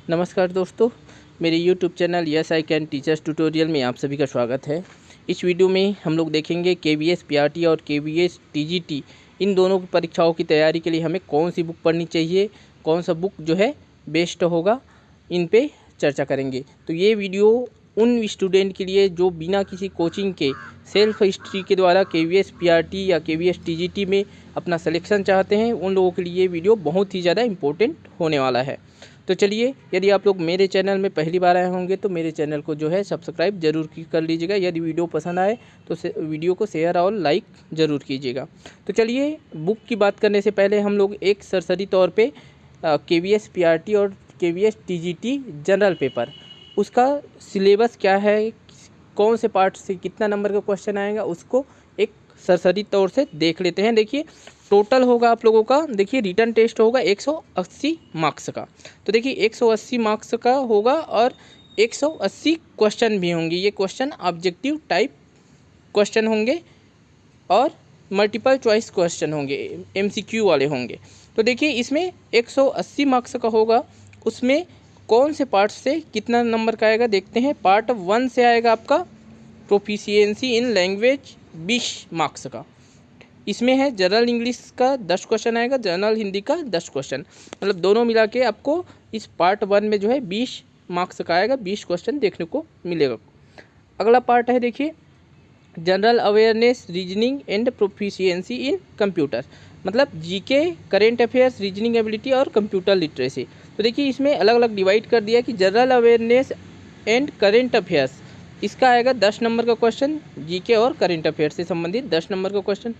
नमस्कार दोस्तों, मेरे YouTube channel yes I can teachers tutorial में आप सभी का स्वागत है। इस वीडियो में हम लोग देखेंगे KVS PRT और KVS TGT इन दोनों की परीक्षाओं की तैयारी के लिए हमें कौन सी बुक पढ़नी चाहिए, कौन सा बुक जो है बेस्ट होगा, इन पे चर्चा करेंगे। तो ये वीडियो उन स्टूडेंट के लिए जो बिना किसी कोचिंग के सेल्फ हिस्ट्री के द्वारा KVS PRT या KVS TGT में अपना सिलेक्शन चाहते हैं, उन लोगों के लिए ये वीडियो बहुत ही ज़्यादा इम्पोर्टेंट होने वाला है। तो चलिए, यदि आप लोग मेरे चैनल में पहली बार आए होंगे तो मेरे चैनल को जो है सब्सक्राइब जरूर कर लीजिएगा। यदि वीडियो पसंद आए तो वीडियो को शेयर और लाइक ज़रूर कीजिएगा। तो चलिए, बुक की बात करने से पहले हम लोग एक सरसरी तौर पे KVS PRT और KVS TGT जनरल पेपर, उसका सिलेबस क्या है, कौन से पार्ट से कितना नंबर का क्वेश्चन आएगा, उसको एक सरसरी तौर से देख लेते हैं। देखिए, टोटल होगा आप लोगों का, देखिए रिटन टेस्ट होगा 180 मार्क्स का। तो देखिए 180 मार्क्स का होगा और 180 क्वेश्चन भी होंगे। ये क्वेश्चन ऑब्जेक्टिव टाइप क्वेश्चन होंगे और मल्टीपल चॉइस क्वेश्चन होंगे, MCQ वाले होंगे। तो देखिए इसमें 180 मार्क्स का होगा, उसमें कौन से पार्ट से कितना नंबर का आएगा देखते हैं। पार्ट 1 से आएगा आपका प्रोफिशिएंसी इन लैंग्वेज 20 मार्क्स का। इसमें है जनरल इंग्लिश का 10 क्वेश्चन आएगा, जनरल हिंदी का 10 क्वेश्चन, मतलब दोनों मिला के आपको इस पार्ट 1 में जो है 20 मार्क्स का आएगा, 20 क्वेश्चन देखने को मिलेगा। अगला पार्ट है देखिए general awareness, reasoning and proficiency in computer, मतलब GK, current affairs, reasoning ability और कंप्यूटर लिटरेसी। तो देखिए इसमें अलग अलग डिवाइड कर दिया कि general awareness and current affairs, इसका आएगा 10 नंबर का क्वेश्चन, जीके और करेंट अफेयर्स से संबंधित 10 नंबर का क्वेश्चन।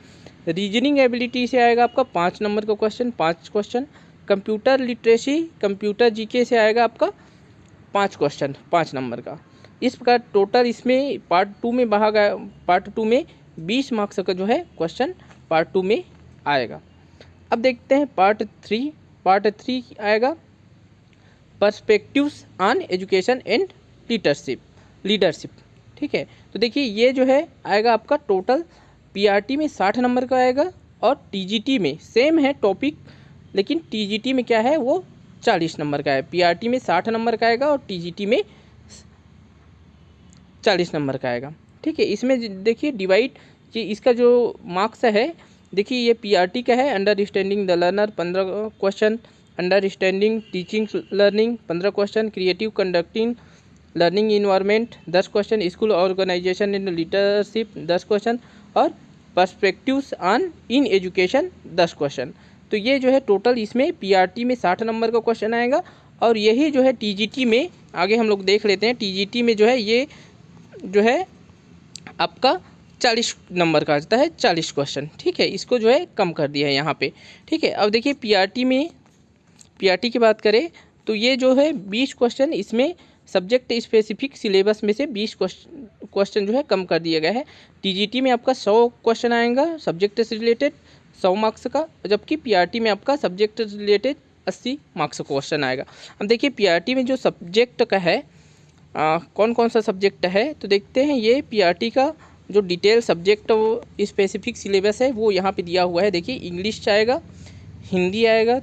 रीजनिंग एबिलिटी से आएगा आपका 5 नंबर का question, 5 question. Computer literacy, computer GK से आएगा आपका 5 क्वेश्चन, 5 नंबर का। इस प्रकार टोटल इसमें पार्ट 2 में पार्ट 2 में 20 मार्क्स का जो है क्वेश्चन पार्ट 2 में आएगा। अब देखते हैं पार्ट 3। पार्ट 3 आएगा perspectives on education and leadership. ठीक है, तो देखिए ये जो है आएगा आपका टोटल PRT में 60 नंबर का आएगा और TGT में सेम है टॉपिक, लेकिन TGT में क्या है वो 40 नंबर का है। PRT में 60 नंबर का आएगा और TGT में 40 नंबर का आएगा। ठीक है, इसमें देखिए डिवाइड कि इसका जो मार्क्स है, देखिए ये PRT का है understanding the learner 15 question, understanding teaching learning 15 question, creative conducting learning environment 10 question, school organisation and leadership 10 question और perspectives on in education 10 question. तो ये जो है टोटल इसमें PRT में 60 नंबर का क्वेश्चन आएगा और यही जो है TGT में आगे हम लोग देख लेते हैं। TGT में जो है ये जो है आपका 40 नंबर का आता है, 40 क्वेश्चन। ठीक है, इसको जो है कम कर दिया है यहाँ पे। ठीक है, अब देखिए PRT की बात करें तो ये जो है 20 क्वेश्चन, इसमें सब्जेक्ट स्पेसिफिक सिलेबस में से 20 क्वेश्चन जो है कम कर दिया गया है। TGT में आपका 100 क्वेश्चन आएगा सब्जेक्ट से रिलेटेड 100 मार्क्स का, जबकि PRT में आपका सब्जेक्ट से रिलेटेड 80 मार्क्स का क्वेश्चन आएगा। अब देखिए PRT में जो सब्जेक्ट का है कौन कौन सा सब्जेक्ट है तो देखते हैं। ये PRT का जो डिटेल सब्जेक्ट स्पेसिफिक सिलेबस है वो यहाँ पे दिया हुआ है। देखिए इंग्लिश आएगा, हिंदी आएगा,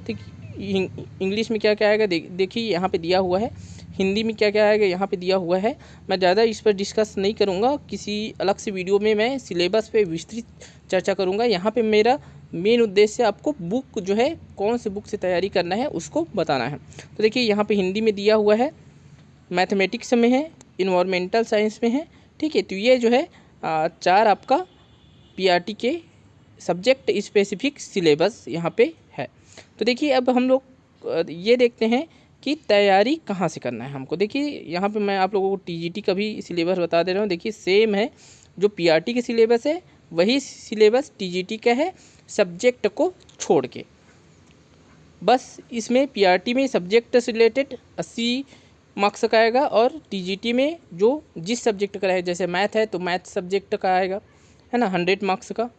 इंग्लिश में क्या क्या आएगा देखिए यहाँ पे दिया हुआ है, हिंदी में क्या क्या आएगा यहाँ पे दिया हुआ है। मैं ज़्यादा इस पर डिस्कस नहीं करूँगा, किसी अलग से वीडियो में मैं सिलेबस पे विस्तृत चर्चा करूँगा। यहाँ पे मेरा मेन उद्देश्य आपको बुक जो है कौन से बुक से तैयारी करना है उसको बताना है। तो देखिए यहाँ पे हिंदी में दिया हुआ है, मैथमेटिक्स में है, इन्वायरमेंटल साइंस में है। ठीक है, तो ये जो है 4 आपका PRT के सब्जेक्ट स्पेसिफिक सिलेबस यहाँ पे है। तो देखिए अब हम लोग ये देखते हैं कि तैयारी कहाँ से करना है हमको। देखिए यहाँ पे मैं आप लोगों को TGT का भी सिलेबस बता दे रहा हूँ। देखिए सेम है, जो PRT के सिलेबस है वही सिलेबस TGT का है, सब्जेक्ट को छोड़ के। बस इसमें PRT में सब्जेक्ट से रिलेटेड 80 मार्क्स का आएगा और TGT में जो जिस सब्जेक्ट का है, जैसे मैथ है तो मैथ सब्जेक्ट का आएगा, है ना, 100 मार्क्स का।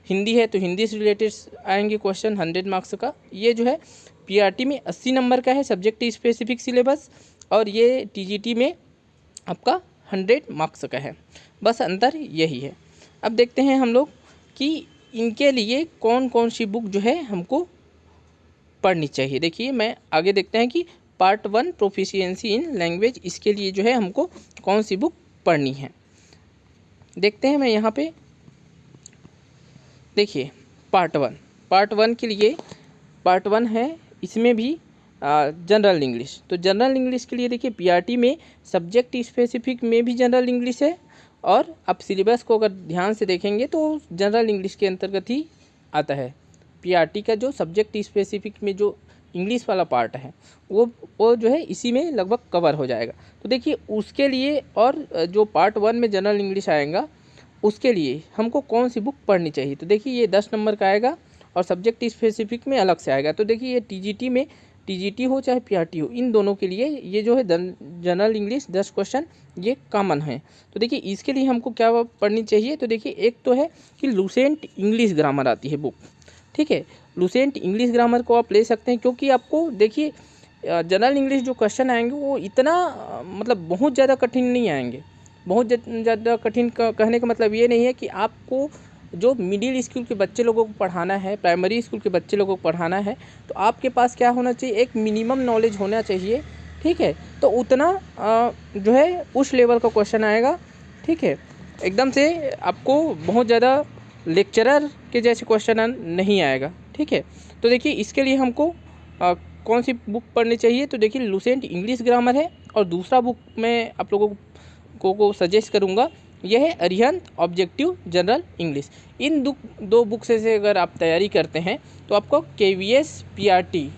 हिंदी है तो हिंदी से रिलेटेड आएंगे क्वेश्चन 100 मार्क्स का। ये जो है PRT में 80 नंबर का है सब्जेक्ट स्पेसिफिक सिलेबस और ये TGT में आपका 100 मार्क्स का है। बस अंतर यही है। अब देखते हैं हम लोग कि इनके लिए कौन कौन सी बुक जो है हमको पढ़नी चाहिए। देखिए मैं आगे देखते हैं कि पार्ट 1 प्रोफिशिएंसी इन लैंग्वेज, इसके लिए जो है हमको कौन सी बुक पढ़नी है। देखते हैं, मैं यहाँ पे देखिए पार्ट वन के लिए पार्ट 1 है, इसमें भी जनरल इंग्लिश। तो जनरल इंग्लिश के लिए देखिए पीआरटी में सब्जेक्ट स्पेसिफिक में भी जनरल इंग्लिश है, और आप सिलेबस को अगर ध्यान से देखेंगे तो जनरल इंग्लिश के अंतर्गत ही आता है। पीआरटी का जो सब्जेक्ट स्पेसिफिक में जो इंग्लिश वाला पार्ट है वो जो है इसी में लगभग कवर हो जाएगा। तो देखिए उसके लिए, और जो पार्ट 1 में जनरल इंग्लिश आएगा उसके लिए हमको कौन सी बुक पढ़नी चाहिए। तो देखिए ये 10 नंबर का आएगा और सब्जेक्ट स्पेसिफिक में अलग से आएगा। तो देखिए ये टीजीटी में, टीजीटी हो चाहे पीआरटी हो, इन दोनों के लिए ये जो है जनरल इंग्लिश 10 क्वेश्चन ये कॉमन है। तो देखिए इसके लिए हमको क्या पढ़नी चाहिए। तो देखिए एक तो है कि लुसेंट इंग्लिश ग्रामर आती है बुक, ठीक है। लुसेंट इंग्लिश ग्रामर को आप ले सकते हैं, क्योंकि आपको देखिए जनरल इंग्लिश जो क्वेश्चन आएंगे वो इतना मतलब बहुत ज़्यादा कठिन नहीं आएंगे। बहुत ज़्यादा कठिन कहने का मतलब ये नहीं है कि आपको जो मिडिल स्कूल के बच्चे लोगों को पढ़ाना है, प्राइमरी स्कूल के बच्चे लोगों को पढ़ाना है, तो आपके पास क्या होना चाहिए, एक मिनिमम नॉलेज होना चाहिए, ठीक है। तो उतना जो है उस लेवल का क्वेश्चन आएगा, ठीक है। एकदम से आपको बहुत ज़्यादा लेक्चरर के जैसे क्वेश्चन नहीं आएगा, ठीक है। तो देखिए इसके लिए हमको कौन सी बुक पढ़नी चाहिए। तो देखिए लुसेंट इंग्लिश ग्रामर है, और दूसरा बुक मैं आप लोगों को सजेस्ट करूँगा, यह है अरिहंत ऑब्जेक्टिव जनरल इंग्लिश। इन दो बुक से अगर आप तैयारी करते हैं तो आपको केवीएस पीआरटी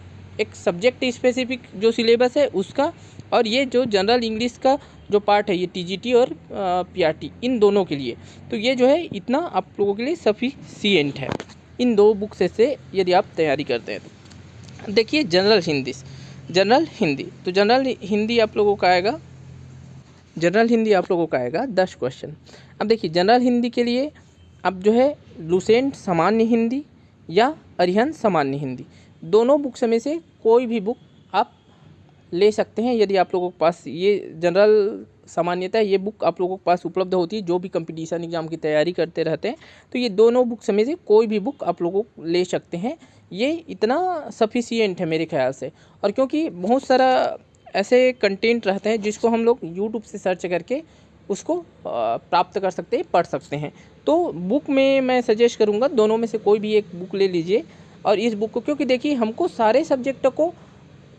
एक सब्जेक्ट स्पेसिफिक जो सिलेबस है उसका, और ये जो जनरल इंग्लिश का जो पार्ट है ये टीजीटी और पीआरटी, इन दोनों के लिए तो ये जो है इतना आप लोगों के लिए सफिशिएंट है, इन दो बुक से यदि आप तैयारी करते हैं तो। देखिए जनरल हिंदी, तो जनरल हिंदी आप लोगों का आएगा, जनरल हिंदी आप लोगों का आएगा 10 क्वेश्चन। अब देखिए जनरल हिंदी के लिए अब जो है लुसेंट सामान्य हिंदी या अरिहंत सामान्य हिंदी, दोनों बुक्स में से कोई भी बुक आप ले सकते हैं। यदि आप लोगों के पास ये जनरल सामान्यता ये बुक आप लोगों के पास उपलब्ध होती है, जो भी कंपटीशन एग्जाम की तैयारी करते रहते हैं, तो ये दोनों बुक्स में से कोई भी बुक आप लोगों को ले सकते हैं। ये इतना सफिशिएंट है मेरे ख्याल से, और क्योंकि बहुत सारा ऐसे कंटेंट रहते हैं जिसको हम लोग यूट्यूब से सर्च करके उसको प्राप्त कर सकते हैं, पढ़ सकते हैं। तो बुक में मैं सजेस्ट करूँगा दोनों में से कोई भी एक बुक ले लीजिए, और इस बुक को, क्योंकि देखिए हमको सारे सब्जेक्ट को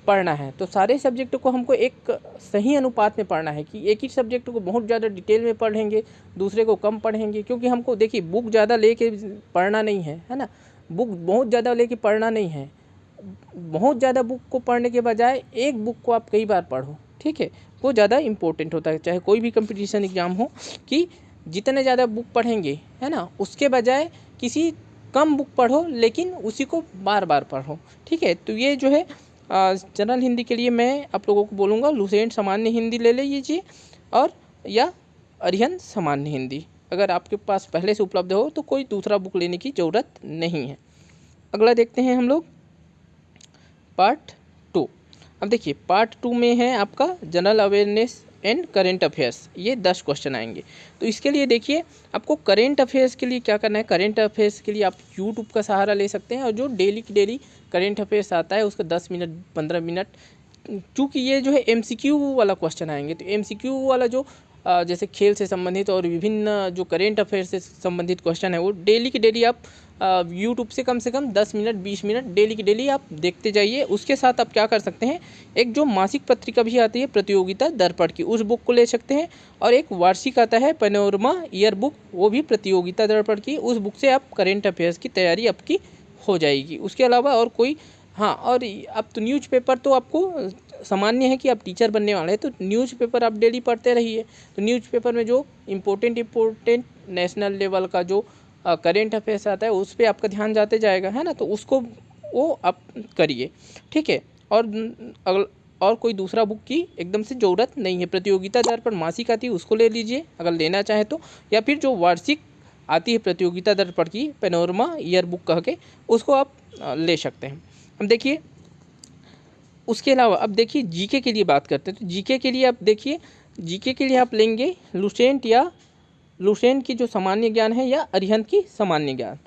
पढ़ना है, तो सारे सब्जेक्ट को हमको एक सही अनुपात में पढ़ना है, कि एक ही सब्जेक्ट को बहुत ज़्यादा डिटेल में पढ़ेंगे, दूसरे को कम पढ़ेंगे, क्योंकि हमको देखिए बुक ज़्यादा लेके पढ़ना नहीं है ना, बुक बहुत ज़्यादा लेके पढ़ना नहीं है। बहुत ज़्यादा बुक को पढ़ने के बजाय एक बुक को आप कई बार पढ़ो, ठीक है, वो ज़्यादा इम्पोर्टेंट होता है। चाहे कोई भी कंपटीशन एग्ज़ाम हो, कि जितने ज़्यादा बुक पढ़ेंगे है ना, उसके बजाय किसी कम बुक पढ़ो लेकिन उसी को बार बार पढ़ो, ठीक है। तो ये जो है जनरल हिंदी के लिए मैं आप लोगों को बोलूँगा लुसेंट सामान्य हिंदी ले लीजिए, और या अरिहंत सामान्य हिंदी अगर आपके पास पहले से उपलब्ध हो तो कोई दूसरा बुक लेने की ज़रूरत नहीं है। अगला देखते हैं हम लोग पार्ट 2। अब देखिए पार्ट 2 में है आपका general awareness and current affairs, ये 10 क्वेश्चन आएंगे। तो इसके लिए देखिए आपको करेंट अफेयर्स के लिए क्या करना है। करेंट अफेयर्स के लिए आप यूट्यूब का सहारा ले सकते हैं, और जो डेली करेंट अफेयर्स आता है उसका 10 मिनट 15 मिनट, चूँकि ये जो है MCQ वाला क्वेश्चन आएंगे, तो MCQ वाला जो जैसे खेल से संबंधित और विभिन्न जो करेंट अफेयर से संबंधित क्वेश्चन है वो डेली की डेली आप यूट्यूब से कम 10 मिनट 20 मिनट डेली की डेली आप देखते जाइए। उसके साथ आप क्या कर सकते हैं, एक जो मासिक पत्रिका भी आती है प्रतियोगिता दर्पण की, उस बुक को ले सकते हैं, और एक वार्षिक आता है पैनोरमा ईयर बुक, वो भी प्रतियोगिता दर्पण की, उस बुक से आप करेंट अफेयर्स की तैयारी आपकी हो जाएगी। उसके अलावा और कोई, हाँ, और अब तो न्यूज़पेपर तो आपको सामान्य है कि आप टीचर बनने वाले हैं, तो न्यूज़पेपर आप डेली पढ़ते रहिए। तो न्यूज़पेपर में जो इम्पोर्टेंट नेशनल लेवल का जो करेंट अफेयर्स आता है उस पर आपका ध्यान जाते जाएगा, है ना, तो उसको वो आप करिए, ठीक है। और कोई दूसरा बुक की एकदम से ज़रूरत नहीं है। प्रतियोगिता दर्पण मासिक आती है उसको ले लीजिए अगर लेना चाहे तो, या फिर जो वार्षिक आती है प्रतियोगिता दर्पण की पैनोरमा ईयर बुक कह के, उसको आप ले सकते हैं। अब देखिए उसके अलावा अब देखिए जीके के लिए बात करते हैं। तो जीके के लिए आप देखिए, जीके के लिए आप लेंगे लुसेंट की जो सामान्य ज्ञान है या अरिहंत की सामान्य ज्ञान,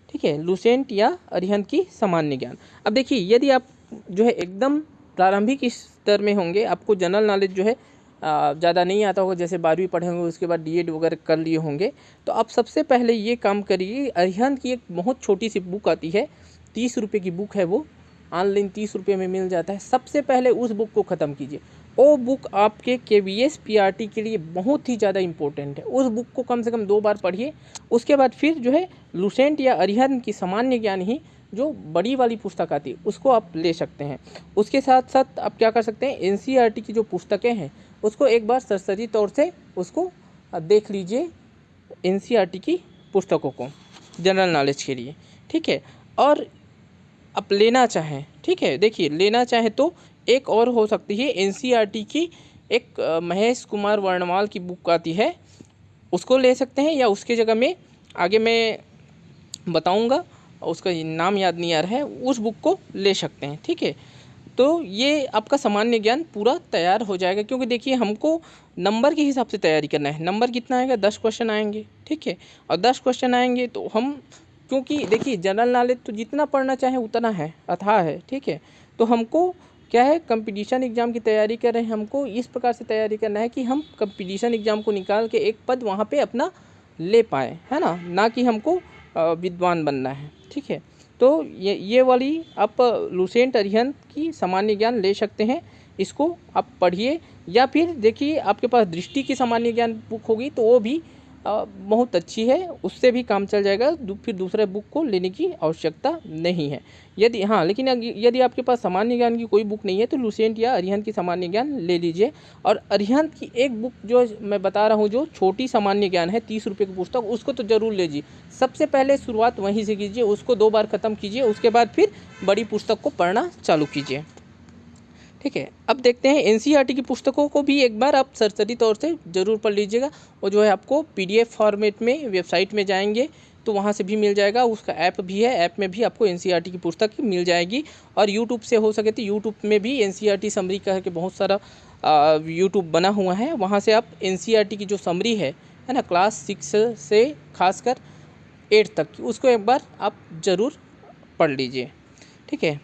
ठीक है, लुसेंट या अरिहंत की सामान्य ज्ञान। अब देखिए यदि आप जो है एकदम प्रारंभिक स्तर में होंगे, आपको जनरल नॉलेज जो है ज़्यादा नहीं आता होगा, जैसे 12वीं पढ़े होंगे उसके बाद डीएड वगैरह कर लिए होंगे, तो आप सबसे पहले ये काम करिए। अरिहंत की एक बहुत छोटी सी बुक आती है, 30 रुपये की बुक है, वो ऑनलाइन 30 रुपये में मिल जाता है। सबसे पहले उस बुक को ख़त्म कीजिए। वो बुक आपके KVS PRT के लिए बहुत ही ज़्यादा इम्पोर्टेंट है। उस बुक को कम से कम 2 बार पढ़िए। उसके बाद फिर जो है लुसेंट या अरिहंत की सामान्य ज्ञान ही जो बड़ी वाली पुस्तक आती है उसको आप ले सकते हैं। उसके साथ साथ आप क्या कर सकते हैं, NCERT की जो पुस्तकें हैं उसको एक बार सरसरी तौर से उसको देख लीजिए, NCERT की पुस्तकों को जनरल नॉलेज के लिए, ठीक है। और आप लेना चाहें, ठीक है, देखिए लेना चाहें तो एक और हो सकती है, NCERT की एक महेश कुमार वर्णवाल की बुक आती है, उसको ले सकते हैं, या उसके जगह में आगे मैं बताऊंगा, उसका नाम याद नहीं आ रहा है, उस बुक को ले सकते हैं, ठीक है। तो ये आपका सामान्य ज्ञान पूरा तैयार हो जाएगा, क्योंकि देखिए हमको नंबर के हिसाब से तैयारी करना है। नंबर कितना आएगा, 10 क्वेश्चन आएंगे, ठीक है। और 10 क्वेश्चन आएंगे तो हम, क्योंकि देखिए जनरल नॉलेज तो जितना पढ़ना चाहे उतना है, अथाह है, ठीक है। तो हमको क्या है, कंपटीशन एग्ज़ाम की तैयारी कर रहे हैं, हमको इस प्रकार से तैयारी करना है कि हम कंपटीशन एग्ज़ाम को निकाल के एक पद वहाँ पे अपना ले पाएँ, है ना कि हमको विद्वान बनना है, ठीक है। तो ये वाली आप लुसेंट अरिहंत की सामान्य ज्ञान ले सकते हैं, इसको आप पढ़िए। या फिर देखिए आपके पास दृष्टि की सामान्य ज्ञान बुक होगी तो वो भी बहुत अच्छी है, उससे भी काम चल जाएगा, फिर दूसरे बुक को लेने की आवश्यकता नहीं है। यदि हाँ, लेकिन यदि आपके पास सामान्य ज्ञान की कोई बुक नहीं है तो लुसेंट या अरिहंत की सामान्य ज्ञान ले लीजिए। और अरिहंत की एक बुक जो मैं बता रहा हूँ, जो छोटी सामान्य ज्ञान है, 30 रुपये की पुस्तक, उसको तो ज़रूर लीजिए। सबसे पहले शुरुआत वहीं से कीजिए, उसको 2 बार ख़त्म कीजिए, उसके बाद फिर बड़ी पुस्तक को पढ़ना चालू कीजिए, ठीक है। अब देखते हैं NCERT की पुस्तकों को भी एक बार आप सरसरी तौर से ज़रूर पढ़ लीजिएगा। वो जो है आपको PDF फॉर्मेट में वेबसाइट में जाएंगे तो वहाँ से भी मिल जाएगा, उसका ऐप भी है, ऐप में भी आपको NCERT की पुस्तक मिल जाएगी। और यूट्यूब से हो सके तो यूट्यूब में भी NCERT समरी कह के बहुत सारा यूट्यूब बना हुआ है, वहाँ से आप NCERT की जो समरी है ना, क्लास 6 से खासकर 8 तक की, उसको एक बार आप ज़रूर पढ़ लीजिए, ठीक है।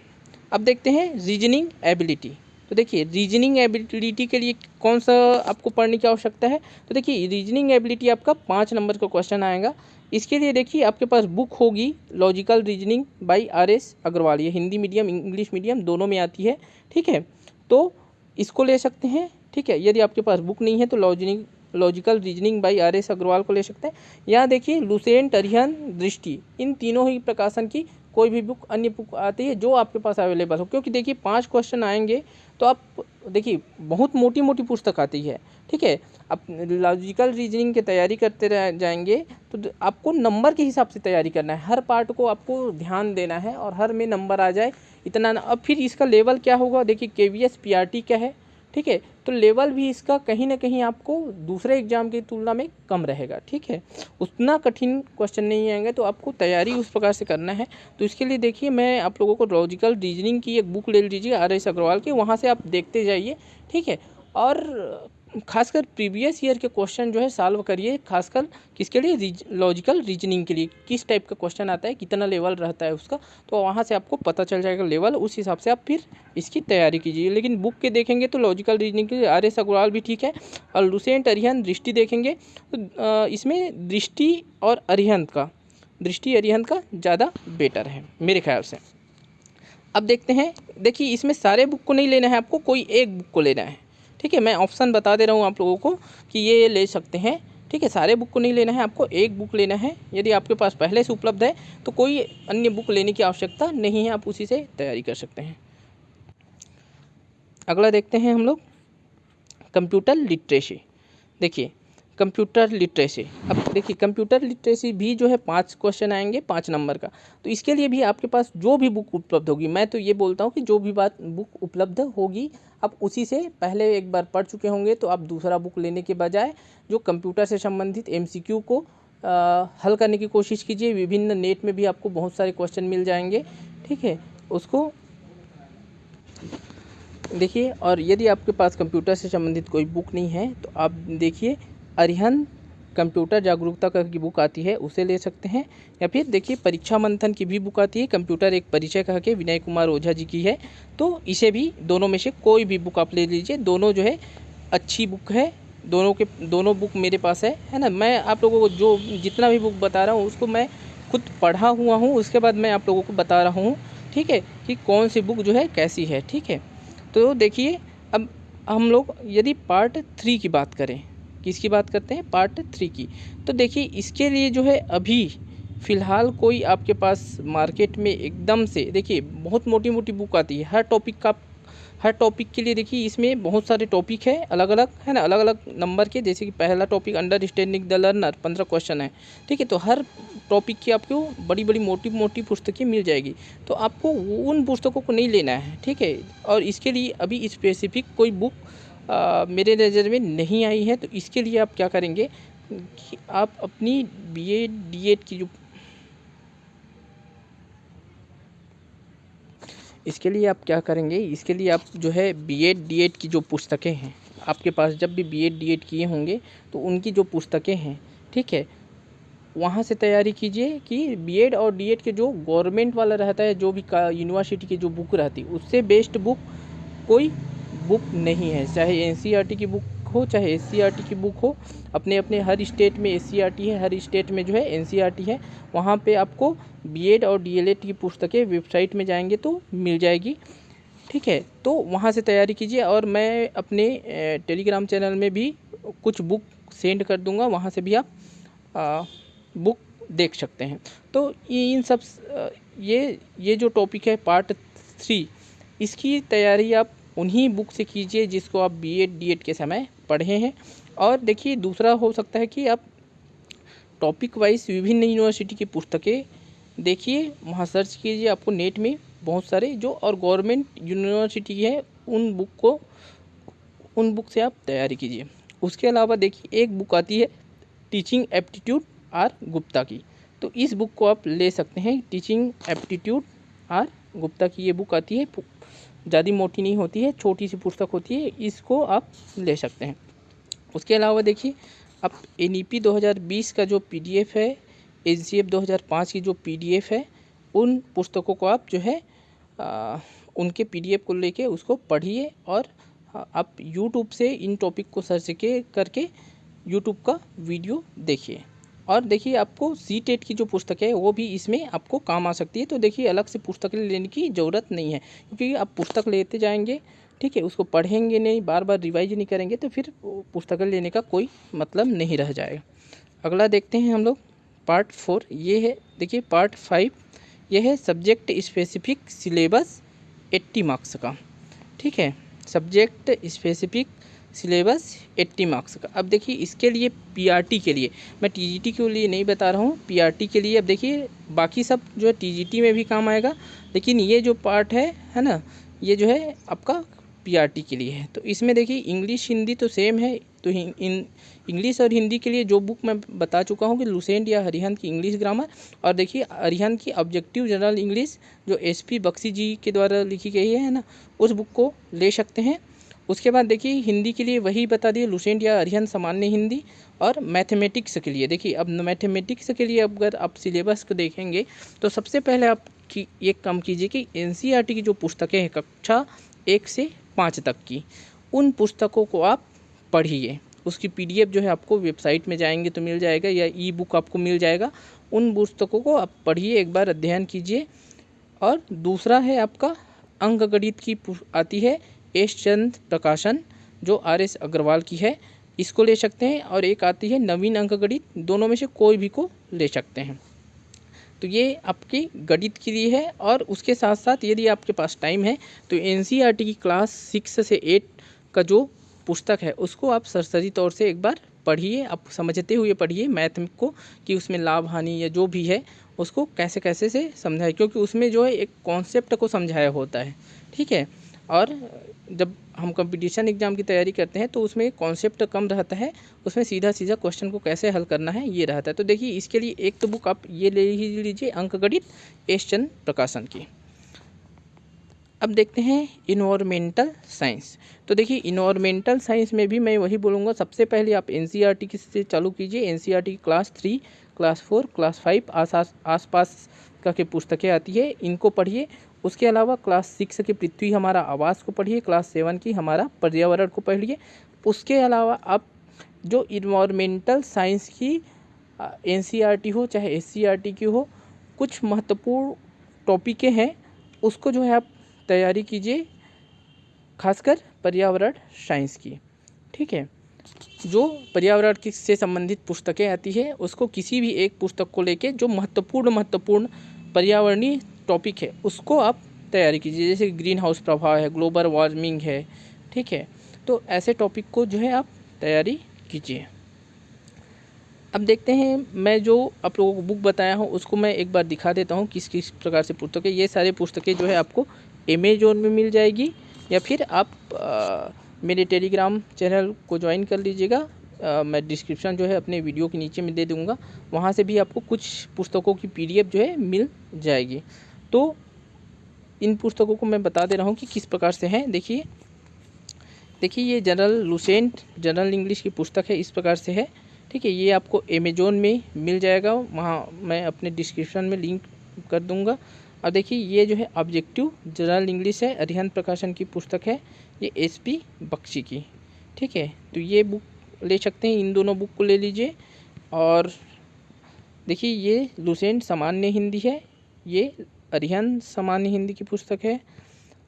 अब देखते हैं रीजनिंग एबिलिटी। तो देखिए रीजनिंग एबिलिटी के लिए कौन सा आपको पढ़ने की आवश्यकता है, तो देखिए रीजनिंग एबिलिटी आपका 5 नंबर का क्वेश्चन आएगा। इसके लिए देखिए आपके पास बुक होगी logical reasoning by RS Agarwal, ये हिंदी मीडियम इंग्लिश मीडियम दोनों में आती है, ठीक है। तो इसको ले सकते हैं, ठीक है। यदि आपके पास बुक नहीं है तो logical reasoning by RS Agarwal को ले सकते हैं। यहाँ देखिए लुसेंट अरिहंत दृष्टि, इन तीनों ही प्रकाशन की कोई भी बुक, अन्य बुक आती है जो आपके पास अवेलेबल हो, क्योंकि देखिए 5 क्वेश्चन आएंगे तो आप देखिए बहुत मोटी मोटी पुस्तक आती है, ठीक है। आप लॉजिकल रीजनिंग की तैयारी करते रह जाएंगे तो आपको नंबर के हिसाब से तैयारी करना है, हर पार्ट को आपको ध्यान देना है और हर में नंबर आ जाए इतना ना। अब फिर इसका लेवल क्या होगा, देखिए KVS PRT क्या है, ठीक है। तो लेवल भी इसका कहीं ना कहीं आपको दूसरे एग्जाम की तुलना में कम रहेगा, ठीक है। उतना कठिन क्वेश्चन नहीं आएंगे, तो आपको तैयारी उस प्रकार से करना है। तो इसके लिए देखिए मैं आप लोगों को लॉजिकल रीजनिंग की एक बुक ले लीजिए RS अग्रवाल की, वहाँ से आप देखते जाइए, ठीक है। और खासकर प्रीवियस ईयर के क्वेश्चन जो है सॉल्व करिए, खासकर किसके लिए, लॉजिकल रीजनिंग के लिए, किस टाइप का क्वेश्चन आता है, कितना लेवल रहता है उसका, तो वहाँ से आपको पता चल जाएगा लेवल, उस हिसाब से आप फिर इसकी तैयारी कीजिए। लेकिन बुक के देखेंगे तो लॉजिकल रीजनिंग के लिए RS अग्रवाल भी ठीक है, और लुसेंट अरिहंत दृष्टि देखेंगे तो इसमें दृष्टि अरिहंत का ज़्यादा बेटर है मेरे ख्याल से। अब देखते हैं, देखिए इसमें सारे बुक को नहीं लेना है आपको, कोई एक बुक को लेना है, ठीक है। मैं ऑप्शन बता दे रहा हूँ आप लोगों को कि ये ले सकते हैं, ठीक है। सारे बुक को नहीं लेना है आपको, एक बुक लेना है। यदि आपके पास पहले से उपलब्ध है तो कोई अन्य बुक लेने की आवश्यकता नहीं है, आप उसी से तैयारी कर सकते हैं। अगला देखते हैं हम लोग कंप्यूटर लिटरेसी। देखिए कंप्यूटर लिटरेसी, अब देखिए कंप्यूटर लिटरेसी भी जो है 5 क्वेश्चन आएंगे 5 नंबर का। तो इसके लिए भी आपके पास जो भी बुक उपलब्ध होगी, मैं तो ये बोलता हूँ कि जो भी बुक उपलब्ध होगी आप उसी से पहले एक बार पढ़ चुके होंगे, तो आप दूसरा बुक लेने के बजाय जो कंप्यूटर से संबंधित MCQ को हल करने की कोशिश कीजिए। विभिन्न नेट में भी आपको बहुत सारे क्वेश्चन मिल जाएंगे, ठीक है, उसको देखिए। और यदि आपके पास कंप्यूटर से संबंधित कोई बुक नहीं है तो आप देखिए अरिहंत कंप्यूटर जागरूकता का की बुक आती है उसे ले सकते हैं, या फिर देखिए परीक्षा मंथन की भी बुक आती है, कंप्यूटर एक परिचय कह के विनय कुमार ओझा जी की है, तो इसे भी दोनों में से कोई भी बुक आप ले लीजिए। दोनों जो है अच्छी बुक है, दोनों बुक मेरे पास है ना। मैं आप लोगों को जो जितना भी बुक बता रहा हूँ उसको मैं खुद पढ़ा हुआ हूँ, उसके बाद मैं आप लोगों को बता रहा हूँ, ठीक है, कि कौन सी बुक जो है कैसी है, ठीक है। तो देखिए अब हम लोग यदि पार्ट 3 की बात करें, किसकी बात करते हैं, पार्ट 3 की, तो देखिए इसके लिए जो है अभी फ़िलहाल कोई आपके पास मार्केट में एकदम से, देखिए बहुत मोटी मोटी बुक आती है हर टॉपिक के लिए। देखिए इसमें बहुत सारे टॉपिक है अलग अलग, है ना, अलग अलग नंबर के। जैसे कि पहला topic understanding the learner 15 question है, ठीक है। तो हर टॉपिक की आपको बड़ी बड़ी मोटी मोटी पुस्तकें मिल जाएगी, तो आपको उन पुस्तकों को नहीं लेना है, ठीक है। और इसके लिए अभी स्पेसिफिक कोई बुक मेरे नज़र में नहीं आई है, तो इसके लिए आप क्या करेंगे कि आप अपनी बीएड डीएड की जो इसके लिए आप क्या करेंगे, इसके लिए आप जो है बीएड डीएड की जो पुस्तकें हैं आपके पास, जब भी बीएड डीएड किए होंगे तो उनकी जो पुस्तकें हैं, ठीक है, वहाँ से तैयारी कीजिए कि बीएड और डीएड के जो गवर्नमेंट वाला रहता है, जो भी यूनिवर्सिटी की जो बुक रहती है उससे बेस्ट बुक कोई बुक नहीं है। चाहे एनसीईआरटी की बुक हो, चाहे एससीईआरटी की बुक हो, अपने अपने हर स्टेट में एससीईआरटी है, हर स्टेट में जो है एनसीईआरटी है। वहाँ पे आपको बीएड और डीएलएड की पुस्तकें वेबसाइट में जाएंगे तो मिल जाएगी, ठीक है। तो वहाँ से तैयारी कीजिए, और मैं अपने टेलीग्राम चैनल में भी कुछ बुक सेंड कर दूँगा, वहाँ से भी आप बुक देख सकते हैं। तो इन सब ये जो टॉपिक है पार्ट 3, इसकी तैयारी आप उन्हीं बुक से कीजिए जिसको आप बीएड डीएड के समय पढ़े हैं। और देखिए दूसरा हो सकता है कि आप टॉपिक वाइज विभिन्न यूनिवर्सिटी की पुस्तकें देखिए, वहाँ सर्च कीजिए, आपको नेट में बहुत सारे जो और गवर्नमेंट यूनिवर्सिटी है उन बुक से आप तैयारी कीजिए। उसके अलावा देखिए एक बुक आती है टीचिंग एप्टीट्यूड आर गुप्ता की, तो इस बुक को आप ले सकते हैं। टीचिंग एप्टीट्यूड आर गुप्ता की ये बुक आती है, ज़्यादा मोटी नहीं होती है, छोटी सी पुस्तक होती है, इसको आप ले सकते हैं। उसके अलावा देखिए आप एनईपी 2020 का जो पीडीएफ है, एचजीएफ 2005 की जो पीडीएफ है, उन पुस्तकों को आप जो है उनके पीडीएफ को लेके उसको पढ़िए, और आप यूट्यूब से इन टॉपिक को सर्च करके यूट्यूब का वीडियो देखिए। और देखिए आपको सीटेट की जो पुस्तक है वो भी इसमें आपको काम आ सकती है। तो देखिए अलग से पुस्तक लेने की ज़रूरत नहीं है, क्योंकि आप पुस्तक लेते जाएंगे, ठीक है, उसको पढ़ेंगे नहीं, बार बार रिवाइज नहीं करेंगे, तो फिर पुस्तक लेने का कोई मतलब नहीं रह जाएगा। अगला देखते हैं हम लोग पार्ट 4, ये है देखिए पार्ट 5, ये है सब्जेक्ट स्पेसिफिक सिलेबस 80 मार्क्स का, ठीक है, सब्जेक्ट स्पेसिफिक सिलेबस 80 मार्क्स का। अब देखिए इसके लिए पीआरटी के लिए, मैं टीजीटी के लिए नहीं बता रहा हूँ, पीआरटी के लिए अब देखिए बाकी सब जो है टीजीटी में भी काम आएगा, लेकिन ये जो पार्ट है ना, ये जो है आपका पीआरटी के लिए है। तो इसमें देखिए इंग्लिश हिंदी तो सेम है, तो इंग्लिश और हिंदी के लिए जो बुक मैं बता चुका हूँ कि लुसेंट या हरिहंत की इंग्लिश ग्रामर, और देखिए हरिहंत की ऑब्जेक्टिव जनरल इंग्लिश जो एसपी बख्शी जी के द्वारा लिखी गई है ना, उस बुक को ले सकते हैं। उसके बाद देखिए हिंदी के लिए वही बता दिए, लुसेंट या अरिहंत सामान्य हिंदी। और मैथमेटिक्स के लिए देखिए, अब मैथमेटिक्स के लिए अगर आप सिलेबस को देखेंगे तो सबसे पहले आप एक काम कीजिए कि एनसीईआरटी की जो पुस्तकें हैं कक्षा 1 से 5 तक की, उन पुस्तकों को आप पढ़िए। उसकी पीडीएफ जो है आपको वेबसाइट में जाएंगे तो मिल जाएगा, या ई बुक आपको मिल जाएगा। उन पुस्तकों को आप पढ़िए, एक बार अध्ययन कीजिए। और दूसरा है आपका अंक गणित की आती है एस चंद प्रकाशन, जो आर.एस. अग्रवाल की है, इसको ले सकते हैं। और एक आती है नवीन अंक गणित, दोनों में से कोई भी को ले सकते हैं। तो ये आपकी गणित के लिए है। और उसके साथ साथ यदि आपके पास टाइम है तो एनसीईआरटी की क्लास 6 से 8 का जो पुस्तक है उसको आप सरसरी तौर से एक बार पढ़िए, आप समझते हुए पढ़िए मैथ को, कि उसमें लाभ हानि या जो भी है उसको कैसे कैसे से समझाए, क्योंकि उसमें जो है एक कॉन्सेप्ट को समझाया होता है, ठीक है। और जब हम कंपटीशन एग्ज़ाम की तैयारी करते हैं तो उसमें कॉन्सेप्ट कम रहता है, उसमें सीधा सीधा क्वेश्चन को कैसे हल करना है ये रहता है। तो देखिए इसके लिए एक तो बुक आप ये ले ही लीजिए, अंक गणित एस चंद प्रकाशन की। अब देखते हैं इन्वायरमेंटल साइंस। तो देखिए इन्वायरमेंटल साइंस में भी मैं वही बोलूँगा, सबसे पहले आप एनसीईआरटी से चालू कीजिए। एनसीईआरटी क्लास 3, क्लास 4, क्लास 5 आसपास का के पुस्तकें आती है, इनको पढ़िए। उसके अलावा क्लास 6 की पृथ्वी हमारा आवास को पढ़िए, क्लास 7 की हमारा पर्यावरण को पढ़िए। उसके अलावा आप जो इन्वायरमेंटल साइंस की एनसीईआरटी हो चाहे एससीईआरटी की हो, कुछ महत्वपूर्ण टॉपिकें हैं, उसको जो है आप तैयारी कीजिए, खासकर पर्यावरण साइंस की। ठीक है, जो पर्यावरण की से संबंधित पुस्तकें आती है, उसको किसी भी एक पुस्तक को लेके जो महत्वपूर्ण पर्यावरणीय टॉपिक है उसको आप तैयारी कीजिए। जैसे ग्रीन हाउस प्रभाव है, ग्लोबल वार्मिंग है, ठीक है, तो ऐसे टॉपिक को जो है आप तैयारी कीजिए। अब देखते हैं, मैं जो आप लोगों को बुक बताया हूँ उसको मैं एक बार दिखा देता हूँ किस किस प्रकार से पुस्तकें। ये सारे पुस्तकें जो है आपको अमेज़न में मिल जाएगी, या फिर आप मेरे टेलीग्राम चैनल को ज्वाइन कर लीजिएगा। मैं डिस्क्रिप्शन जो है अपने वीडियो के नीचे में दे दूँगा, वहाँ से भी आपको कुछ पुस्तकों की PDF जो है मिल जाएगी। तो इन पुस्तकों को मैं बता दे रहा हूँ कि किस प्रकार से हैं। देखिए ये जनरल लुसेंट जनरल इंग्लिश की पुस्तक है, इस प्रकार से है। ठीक है, ये आपको अमेज़न में मिल जाएगा, वहाँ मैं अपने डिस्क्रिप्शन में लिंक कर दूँगा। और देखिए ये जो है ऑब्जेक्टिव जनरल इंग्लिश है, अरिहंत प्रकाशन की पुस्तक है, ये SP बख्शी की। ठीक है, तो ये बुक ले सकते हैं, इन दोनों बुक को ले लीजिए। और देखिए ये लुसेंट सामान्य हिंदी है, ये अरिहंत सामान्य हिंदी की पुस्तक है।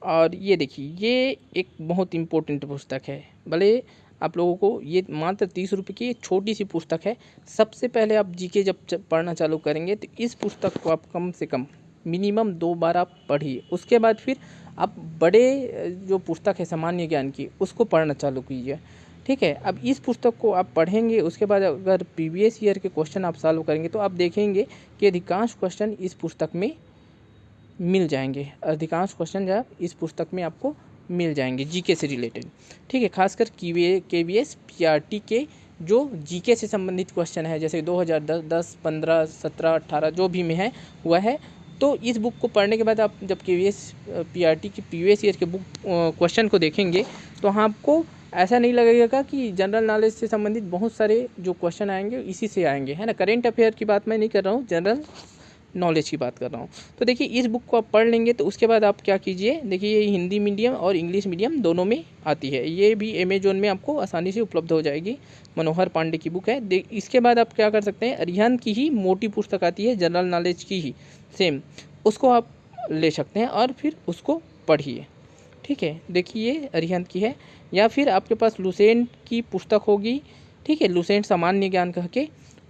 और ये देखिए ये एक बहुत इम्पोर्टेंट पुस्तक है, भले आप लोगों को ये मात्र 30 रुपये की छोटी सी पुस्तक है। सबसे पहले आप GK जब पढ़ना चालू करेंगे तो इस पुस्तक को आप कम से कम मिनिमम 2 बार आप पढ़िए। उसके बाद फिर आप बड़े जो पुस्तक है सामान्य ज्ञान की उसको पढ़ना चालू कीजिए। ठीक है, अब इस पुस्तक को आप पढ़ेंगे, उसके बाद अगर प्रीवियस ईयर के क्वेश्चन आप सॉल्व करेंगे तो आप देखेंगे कि अधिकांश क्वेश्चन इस पुस्तक में मिल जाएंगे। अधिकांश क्वेश्चन जो इस पुस्तक में आपको मिल जाएंगे GK से रिलेटेड। ठीक है, खासकर KVS PRT के जो GK से संबंधित क्वेश्चन है, जैसे 2010, 15, 17, 18 जो भी में है हुआ है, तो इस बुक को पढ़ने के बाद आप जब KVS PRT की प्रीवियस ईयर के बुक क्वेश्चन को देखेंगे तो हाँ आपको ऐसा नहीं लगेगा कि जनरल नॉलेज से संबंधित बहुत सारे जो क्वेश्चन आएंगे इसी से आएंगे, है ना। करेंट अफेयर की बात मैं नहीं कर रहा हूँ, जनरल नॉलेज की बात कर रहा हूँ। तो देखिए इस बुक को आप पढ़ लेंगे तो उसके बाद आप क्या कीजिए, देखिए ये हिंदी मीडियम और इंग्लिश मीडियम दोनों में आती है, ये भी अमेज़न में आपको आसानी से उपलब्ध हो जाएगी। मनोहर पांडे की बुक है। इसके बाद आप क्या कर सकते हैं, अरिहंत की ही मोटी पुस्तक आती है जनरल नॉलेज की ही सेम, उसको आप ले सकते हैं और फिर उसको पढ़िए। ठीक है, देखिए ये अरिहंत की है, या फिर आपके पास लुसेंट की पुस्तक होगी, ठीक है, लुसेंट सामान्य ज्ञान कह के,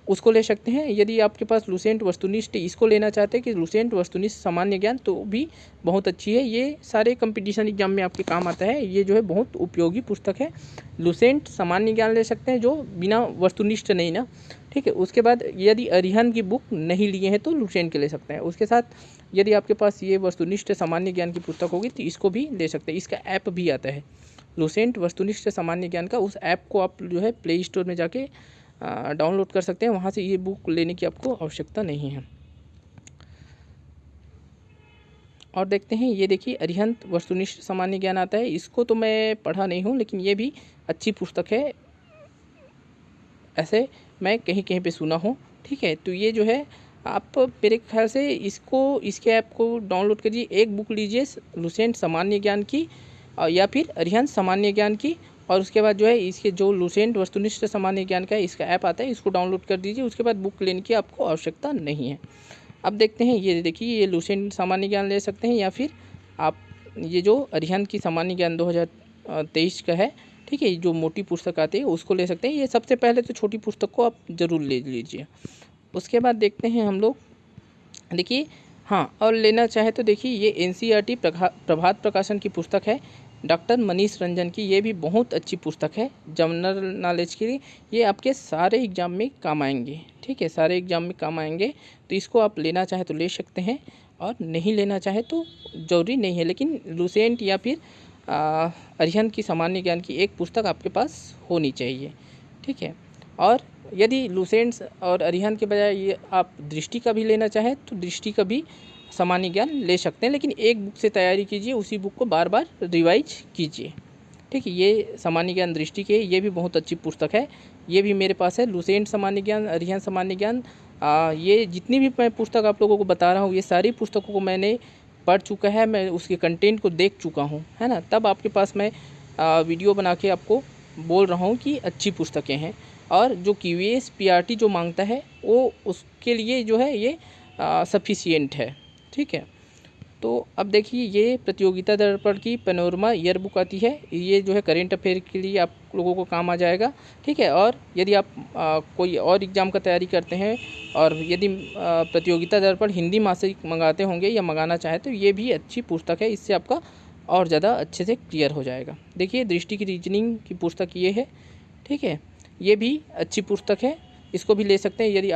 उसको ले सकते हैं। यदि आपके पास लुसेंट वस्तुनिष्ठ इसको लेना चाहते हैं कि लुसेंट वस्तुनिष्ठ सामान्य ज्ञान, तो भी बहुत अच्छी है, ये सारे कंपटीशन एग्जाम में आपके काम आता है, ये जो है बहुत उपयोगी पुस्तक है। लुसेंट सामान्य ज्ञान ले सकते हैं जो बिना वस्तुनिष्ठ नहीं ना। ठीक है, उसके बाद यदि अरिहंत की बुक नहीं लिए हैं तो लुसेंट के ले सकते हैं। उसके साथ यदि आपके पास ये वस्तुनिष्ठ सामान्य ज्ञान की पुस्तक होगी तो इसको भी ले सकते हैं। इसका ऐप भी आता है, लुसेंट वस्तुनिष्ठ सामान्य ज्ञान का, उस ऐप को आप जो है प्ले स्टोर में जाके डाउनलोड कर सकते हैं, वहाँ से ये बुक लेने की आपको आवश्यकता नहीं है। और देखते हैं, ये देखिए अरिहंत वस्तुनिष्ठ सामान्य ज्ञान आता है, इसको तो मैं पढ़ा नहीं हूँ लेकिन ये भी अच्छी पुस्तक है, ऐसे मैं कहीं कहीं पे सुना हूँ। ठीक है, तो ये जो है आप मेरे ख्याल से इसके ऐप को डाउनलोड करिए, एक बुक लीजिए लुसेंट सामान्य ज्ञान की या फिर अरिहंत सामान्य ज्ञान की, और उसके बाद जो है इसके जो लुसेंट वस्तुनिष्ठ सामान्य ज्ञान का इसका ऐप आता है, इसको डाउनलोड कर दीजिए। उसके बाद बुक लेने की आपको आवश्यकता नहीं है। अब देखते हैं, ये देखिए ये लुसेंट सामान्य ज्ञान ले सकते हैं, या फिर आप ये जो अरिहंत की सामान्य ज्ञान 2023 का है, ठीक है, जो मोटी पुस्तक आती है उसको ले सकते हैं। ये सबसे पहले तो छोटी पुस्तक को आप ज़रूर ले लीजिए। उसके बाद देखते हैं हम लोग, देखिए हाँ, और लेना चाहे तो देखिए ये NCERT प्रभात प्रकाशन की पुस्तक है, डॉक्टर मनीष रंजन की, ये भी बहुत अच्छी पुस्तक है जनरल नॉलेज के लिए, ये आपके सारे एग्ज़ाम में काम आएंगे। ठीक है, सारे एग्ज़ाम में काम आएंगे, तो इसको आप लेना चाहे तो ले सकते हैं, और नहीं लेना चाहे तो ज़रूरी नहीं है। लेकिन लुसेंट या फिर अरिहंत की सामान्य ज्ञान की एक पुस्तक आपके पास होनी चाहिए। ठीक है, और यदि लुसेंट और अरिहंत के बजाय ये आप दृष्टि का भी लेना चाहें तो दृष्टि का भी सामान्य ज्ञान ले सकते हैं, लेकिन एक बुक से तैयारी कीजिए, उसी बुक को बार बार रिवाइज कीजिए। ठीक है, ये सामान्य ज्ञान दृष्टि के, ये भी बहुत अच्छी पुस्तक है। ये भी मेरे पास है, लुसेंट सामान्य ज्ञान, अरिहंत सामान्य ज्ञान। ये जितनी भी मैं पुस्तक आप लोगों को बता रहा हूँ, ये सारी पुस्तकों को मैंने पढ़ चुका है, मैं उसके कंटेंट को देख चुका हूँ, है ना। तब आपके पास मैं वीडियो बना के आपको बोल रहा हूँ कि अच्छी पुस्तकें हैं। और जो QS PRT जो मांगता है वो उसके लिए जो है ये सफिशिएंट है। ठीक है, तो अब देखिए ये प्रतियोगिता दर्पण की पैनोरमा ईयर बुक आती है। ये जो है करेंट अफेयर के लिए आप लोगों को काम आ जाएगा। ठीक है, और यदि आप कोई और एग्ज़ाम का तैयारी करते हैं और यदि प्रतियोगिता दर्पण हिंदी मासिक मंगाते होंगे या मंगाना चाहें तो ये भी अच्छी पुस्तक है, इससे आपका और ज़्यादा अच्छे से क्लियर हो जाएगा। देखिए दृष्टि की रीजनिंग की पुस्तक ये है। ठीक है, ये भी अच्छी पुस्तक है, इसको भी ले सकते हैं। यदि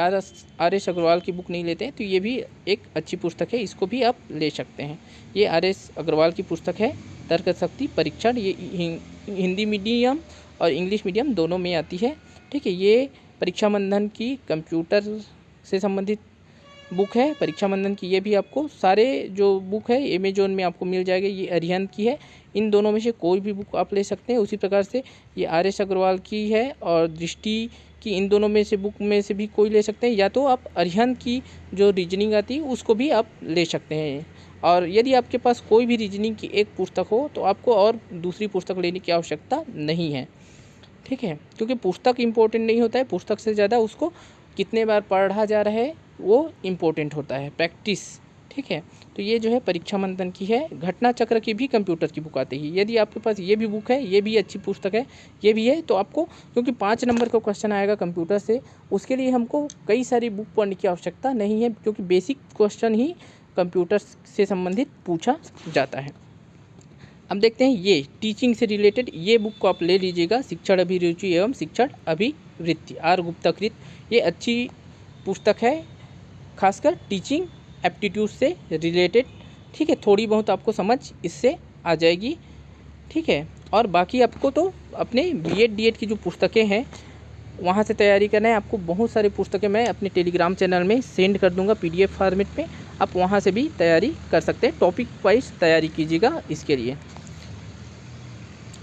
RS अग्रवाल की बुक नहीं लेते हैं तो ये भी एक अच्छी पुस्तक है, इसको भी आप ले सकते हैं। ये RS अग्रवाल की पुस्तक है, तर्क शक्ति परीक्षण। ये हिंदी मीडियम और इंग्लिश मीडियम दोनों में आती है। ठीक है, ये परीक्षा मंथन की कंप्यूटर से संबंधित बुक है, परीक्षा मंथन की। ये भी आपको सारे जो बुक है अमेजोन में आपको मिल जाएगी। ये अरिहंत की है, इन दोनों में से कोई भी बुक आप ले सकते हैं। उसी प्रकार से ये RS अग्रवाल की है और दृष्टि की, इन दोनों में से बुक में से भी कोई ले सकते हैं, या तो आप अरिहंत की जो रीजनिंग आती है उसको भी आप ले सकते हैं। और यदि आपके पास कोई भी रीजनिंग की एक पुस्तक हो तो आपको और दूसरी पुस्तक लेने की आवश्यकता नहीं है। ठीक है, क्योंकि पुस्तक इम्पोर्टेंट नहीं होता है, पुस्तक से ज़्यादा उसको कितने बार पढ़ा जा रहा है वो इम्पोर्टेंट होता है, प्रैक्टिस। ठीक है, तो ये जो है परीक्षा मंथन की है। घटना चक्र की भी कंप्यूटर की बुक आती है। यदि आपके पास ये भी बुक है, ये भी अच्छी पुस्तक है, ये भी है, तो आपको, क्योंकि 5 नंबर का क्वेश्चन आएगा कंप्यूटर से, उसके लिए हमको कई सारी बुक पढ़ने की आवश्यकता नहीं है, क्योंकि बेसिक क्वेश्चन ही कंप्यूटर से संबंधित पूछा जाता है। अब देखते हैं ये टीचिंग से रिलेटेड ये बुक को आप ले लीजिएगा, शिक्षण अभिरुचि एवं शिक्षण अभिवृत्ति, R गुप्ताकृत। ये अच्छी पुस्तक है, खासकर टीचिंग एप्टीट्यूड से रिलेटेड। ठीक है, थोड़ी बहुत आपको समझ इससे आ जाएगी। ठीक है, और बाकी आपको तो अपने B.Ed D.Ed की जो पुस्तकें हैं वहाँ से तैयारी करना है। आपको बहुत सारी पुस्तकें मैं अपने टेलीग्राम चैनल में सेंड कर दूंगा PDF फॉर्मेट में, आप वहाँ से भी तैयारी कर सकते हैं। टॉपिक वाइज तैयारी कीजिएगा इसके लिए।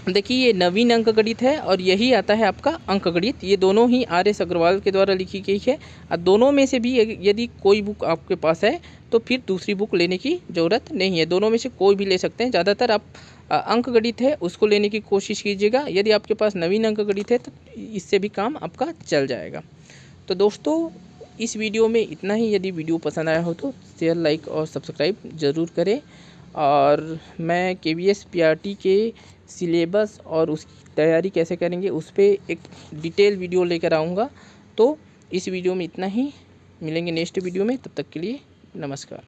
देखिए ये नवीन अंक गणित है और यही आता है आपका अंक गणित। ये दोनों ही RS अग्रवाल के द्वारा लिखी गई है। और दोनों में से भी यदि कोई बुक आपके पास है तो फिर दूसरी बुक लेने की ज़रूरत नहीं है, दोनों में से कोई भी ले सकते हैं। ज़्यादातर आप अंक गणित है उसको लेने की कोशिश कीजिएगा। यदि आपके पास नवीन अंक गणित है तो इससे भी काम आपका चल जाएगा। तो दोस्तों इस वीडियो में इतना ही। यदि वीडियो पसंद आया हो तो शेयर, लाइक और सब्सक्राइब ज़रूर करें। और मैं KVS PRT के सिलेबस और उसकी तैयारी कैसे करेंगे उस पर एक डिटेल वीडियो लेकर आऊँगा। तो इस वीडियो में इतना ही, मिलेंगे नेक्स्ट वीडियो में, तब तक के लिए नमस्कार।